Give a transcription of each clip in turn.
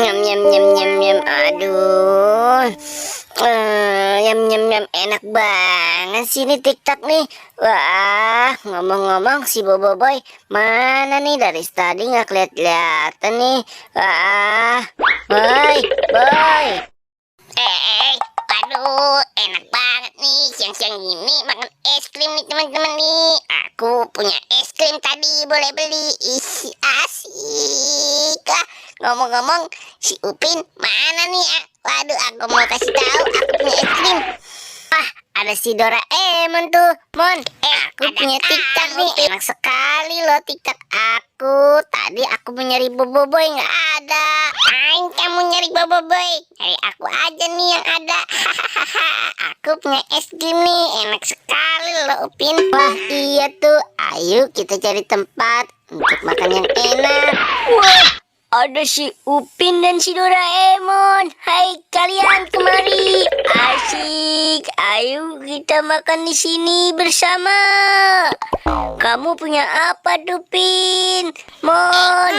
Nyam nyam nyam nyam nyam. Aduh, nyam nyam nyam, enak banget sih ini TikTok nih. Wah, ngomong-ngomong si Boboiboy mana nih? Dari tadi nggak kelihatan nih. Wah, boy, boy. Aduh, enak banget nih siang-siang gini makan es krim nih teman-teman nih. Aku punya es krim tadi, boleh beli. Isi asik. Ngomong-ngomong, si Upin mana nih? Waduh, aku mau kasih tahu aku punya es krim. Wah, ada si Doraemon tuh, Mon. Aku punya TikTok nih, enak sekali loh TikTok aku. Tadi aku mau nyari Boboiboy nggak ada. Main kamu nyari Boboiboy, nyari aku aja nih yang ada. Aku punya es krim nih, enak sekali loh Upin. Wah iya tuh, ayo kita cari tempat untuk makan yang enak. Wah, ada si Upin dan si Doraemon. Hai kalian, kemari. Asik, ayo kita makan di sini bersama. Kamu punya apa tuh, Pin? Mon,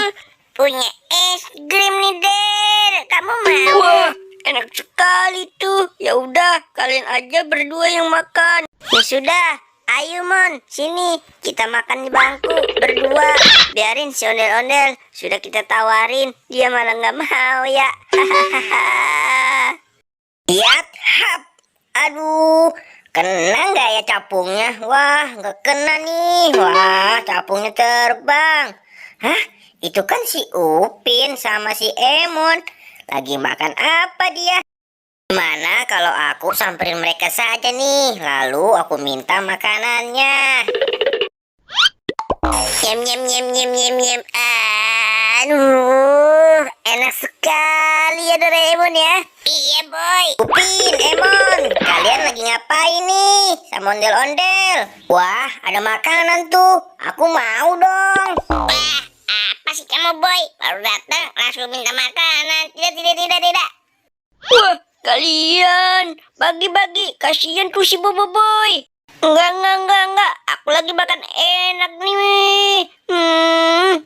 punya es krim nih, Der. Kamu mau? Wah, enak sekali tuh. Ya udah, kalian aja berdua yang makan. Ya sudah. Ayo Mon, sini kita makan di bangku berdua. Biarin si ondel-ondel, sudah kita tawarin, dia malah nggak mau ya. Lihat, hap. Aduh, kena nggak ya capungnya? Wah, nggak kena nih. Wah, capungnya terbang. Hah? Itu kan si Upin sama si Emon. Lagi makan apa dia? Gimana kalau aku samperin mereka saja nih, lalu aku minta makanannya. Nyem nyem nyem nyem nyem nyem. Aduh, enak sekali ya Doraemon ya. Iya boy. Upin, Emon, kalian lagi ngapain nih sama ondel-ondel? Wah, ada makanan tuh, aku mau dong. Wah, apa sih kamu boy? Baru datang langsung minta makanan. Tidak. Wah, kalian bagi-bagi, kasihan tuh si Boboiboy. Enggak. Aku lagi makan enak nih.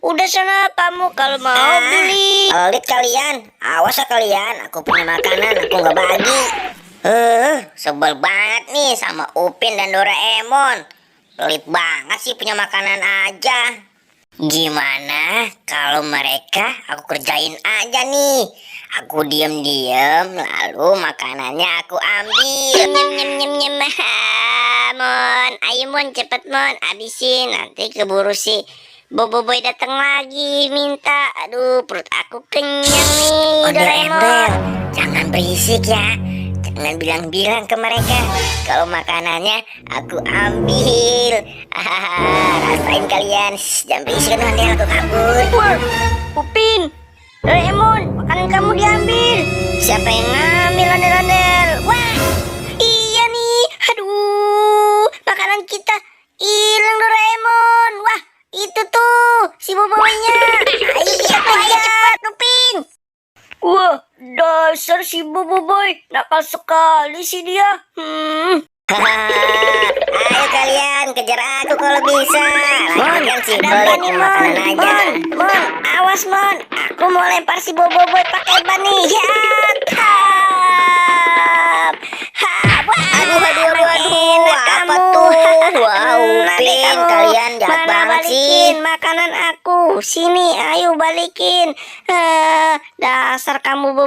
Udah sana kamu kalau mau beli. Pelit kalian, awas ya kalian. Aku punya makanan, aku nggak bagi. Sebel banget nih sama Upin dan Doraemon. Pelit banget sih punya makanan aja. Gimana kalau mereka aku kerjain aja nih? Aku diam-diam lalu makanannya aku ambil. Nyem. Mon, ayo Mon, cepet Mon, abisin nanti keburu si Boboiboy datang lagi minta. Aduh, perut aku kenyang nih. Doraemon, jangan berisik ya. Jangan bilang-bilang ke mereka kalau makanannya aku ambil. Rasain kalian. Jangan berisik nanti aku kabur. Wah, Upin, Doraemon, makanan kamu diambil. Siapa yang ngambil ondel-ondel? Wah, iya nih. Aduh, makanan kita hilang Doraemon. Wah, itu tuh si Boboiboynya. Ayo cepat Upin. Wah, dasar si Boboiboy, nakal sekali sih dia. Ayo kalian kejar aku kalau bisa. Lakukan si Boy makanan aja. Mon, awas Mon, aku mau lempar si Boboiboy pakai ban nih. Ya, aduh, apa tuh? Wow, Upin, kalian jahat banget sih. Makanan aku, sini, ayo balikin. Dasar kamu